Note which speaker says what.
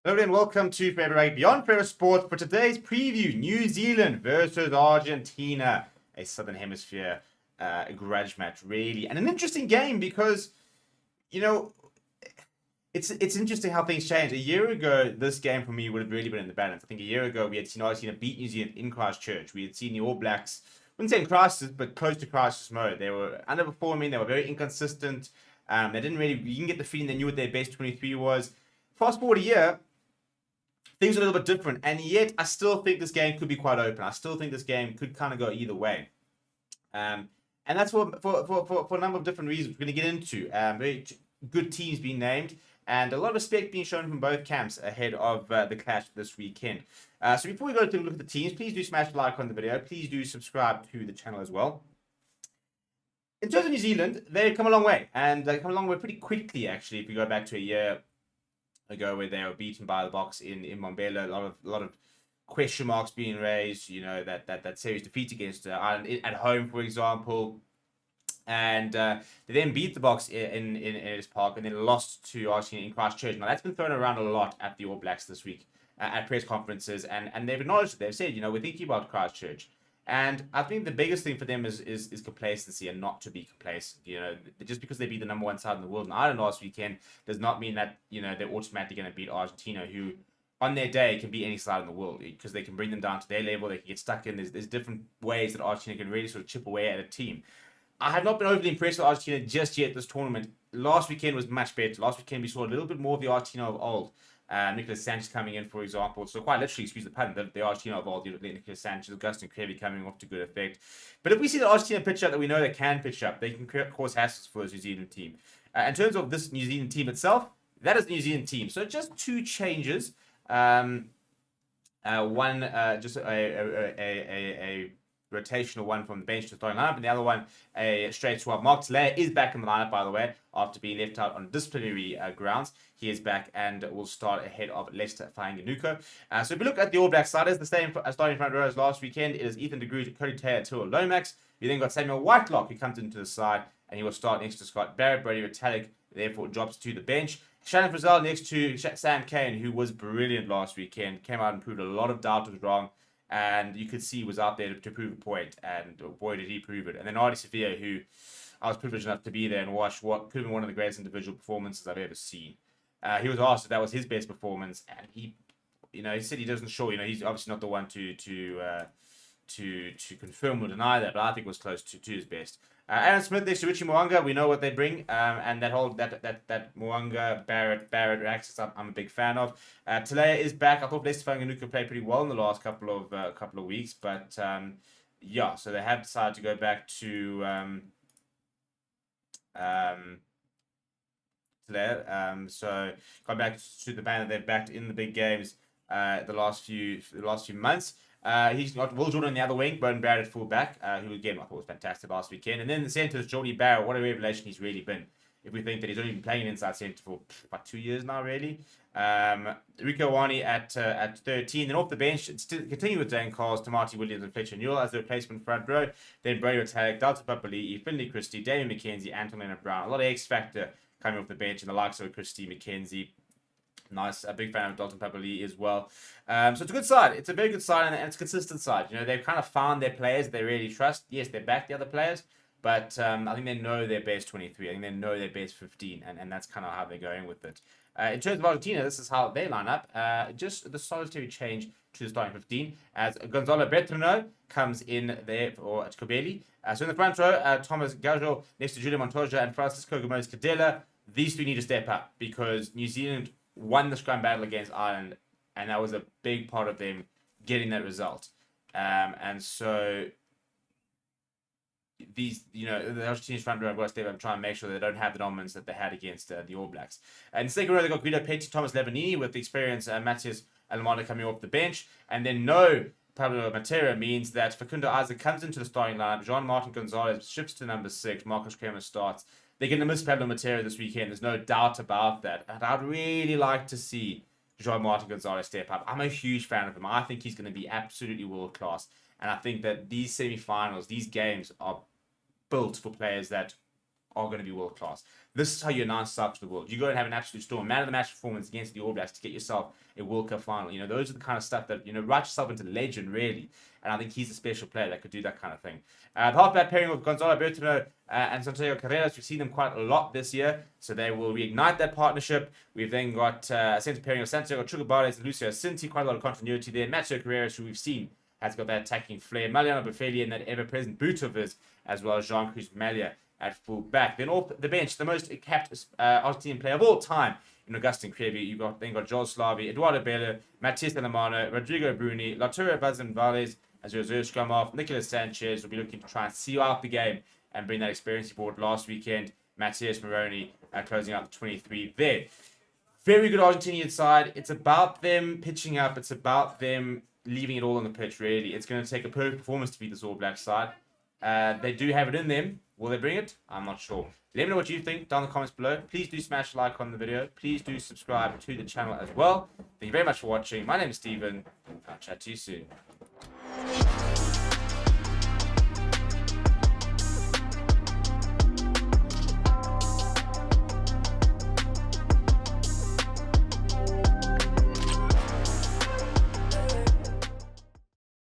Speaker 1: Hello and welcome to February Beyond Fair Sports for today's preview: New Zealand versus Argentina, a Southern Hemisphere grudge match, really, and an interesting game because you know it's interesting how things change. A year ago, this game for me would have really been in the balance. I think a year ago we had seen Argentina beat New Zealand in Christchurch. We had seen the All Blacks, I wouldn't say in crisis, but close to crisis mode. They were underperforming. They were very inconsistent. They didn't really. You can get the feeling they knew what their best 23 was. Fast forward a year, things are a little bit different, and yet I still think this game could be quite open. I still think this game could kind of go either way, and that's for a number of different reasons we're going to get into. Very good teams being named, and a lot of respect being shown from both camps ahead of the clash this weekend. So before we go to look at the teams, please do smash the like on the video. Please do subscribe to the channel as well. In terms of New Zealand, they've come a long way, and they come a long way pretty quickly, actually, if you go back to a year ago where they were beaten by the Boks in Mbombela. A lot of question marks being raised. You know, that series defeat against Ireland at home, for example, and they then beat the Boks in Ellis Park and then lost to Argentina in Christchurch. Now that's been thrown around a lot at the All Blacks this week at press conferences, and they've acknowledged it. They've said, you know, we're thinking about Christchurch. And I think the biggest thing for them is complacency and not to be complacent. You know, just because they beat the number one side in the world in Ireland last weekend does not mean that, you know, they're automatically going to beat Argentina, who on their day can beat any side in the world because they can bring them down to their level. They can get stuck in. There's different ways that Argentina can really sort of chip away at a team. I have not been overly impressed with Argentina just yet this tournament. Last weekend was much better. Last weekend we saw a little bit more of the Argentina of old. Nicolas Sanchez coming in, for example. So quite literally, excuse the pun, the Argentina of old, Nicolas Sanchez, Augustin Currie coming off to good effect. But if we see the Argentina pitch up that we know they can pitch up, they can cause hassles for this New Zealand team. In terms of this New Zealand team itself, that is the New Zealand team. So just two changes. One, just a rotational one from the bench to starting lineup, and the other one a straight swap. Mark Talaia is back in the lineup, by the way, after being left out on disciplinary grounds. He is back and will start ahead of Leicester Fainga'anuku. So if we look at the All Black side, it's the same starting front row as last weekend. It is Ethan de Groot, Cody Taylor, Tyrrell Lomax. You then got Samuel Whitelock, who comes into the side, and he will start next to Scott Barrett. Brody Retallick therefore drops to the bench. Shannon Frizzell next to Sam Cane, who was brilliant last weekend. Came out and proved a lot of doubt was wrong. And you could see was out there to prove a point, and boy did he prove it. And then Artie Sophia, who I was privileged enough to be there and watch, what could have been one of the greatest individual performances I've ever seen. He was asked if that was his best performance, and he said he doesn't sure. You know, he's obviously not the one to confirm or deny that, but I think it was close to his best. Aaron Smith next to Richie Mo'unga, we know what they bring, and that Mo'unga Barrett axis I'm a big fan of. Talaia is back. I thought Leicester Fainga'anuku played pretty well in the last couple of weeks, but yeah, so they have decided to go back to Talaia. So gone back to the band that they've backed in the big games the last few months. He's got Will Jordan on the other wing, Bowden Barrett at full back, who again I thought was fantastic last weekend. And then in the centre is Jordy Barrett. What a revelation he's really been. If we think that he's only been playing inside centre for about 2 years now, really. Rico Wani at 13. Then off the bench, it's still continue with Dan Carls, Tamati Williams, and Fletcher Newell as the replacement front row. Then Brady Retallick, Dalton Papali'i, Finley Christie, Damien McKenzie, Anton Leonard Brown. A lot of X factor coming off the bench, and the likes of Christie, McKenzie. Nice, a big fan of Dalton Papali'i as well. So it's a good side. It's a very good side, and it's a consistent side. You know, they've kind of found their players they really trust. Yes, they back the other players, but I think they know their best 23. I think they know their best 15, and that's kind of how they're going with it. In terms of Argentina, this is how they line up. Just the solitary change to the starting 15 as Gonzalo Bertrano comes in there for Kobeli. So in the front row, Thomas Gajo next to Julio Montoya and Francisco Gomez Cadella. These three need to step up because New Zealand won the scrum battle against Ireland, and that was a big part of them getting that result. And so these, the Argentinian front row have got to step up and try and make sure they don't have the dominance that they had against the All Blacks. And second row, they've got Guido Petty, Thomas Levanini with the experience, Matias Alemano coming off the bench. And then no Pablo Matera means that Facundo Isaac comes into the starting lineup. Jean-Martin Gonzalez shifts to number 6. Marcus Kremer starts. They're going to miss Pablo Matera this weekend. There's no doubt about that. And I'd really like to see Jean-Martin Gonzalez step up. I'm a huge fan of him. I think he's going to be absolutely world-class. And I think that these semi-finals, these games are built for players that are going to be world class. This is how you announce yourself to the world. You go and have an absolute storm, man of the match performance against the All Blacks to get yourself a World Cup final. You know, those are the kind of stuff that, you know, write yourself into legend, really. And I think he's a special player that could do that kind of thing. The halfback pairing with Gonzalo Bertino and Santiago Carreras, we've seen them quite a lot this year, so they will reignite that partnership. We've then got a centre pairing of Santiago Chukwubares and Lucio Sinti, quite a lot of continuity there. Mateo Carreras, who we've seen has got that attacking flair. Mariano Buffelli and that ever-present boot of his, as well as Jean-Cruz Malia at full back. Then off the bench, the most capped Argentinian player of all time in Augustin Creevy. You've got Joel Slavi, Eduardo Bella, Matias Alemano, Rodrigo Bruni, Latura Vazan-Vales as your reserve scrum off. Nicolas Sanchez will be looking to try and seal out the game and bring that experience he brought last weekend. Matias Moroni closing out the 23 there. Very good Argentinian side. It's about them pitching up. It's about them leaving it all on the pitch, really. It's going to take a perfect performance to beat this All Black side. They do have it in them. Will they bring it? I'm not sure. Let me know what you think down in the comments below. Please do smash a like on the video. Please do subscribe to the channel as well. Thank you very much for watching. My name is Steven. I'll chat to you soon.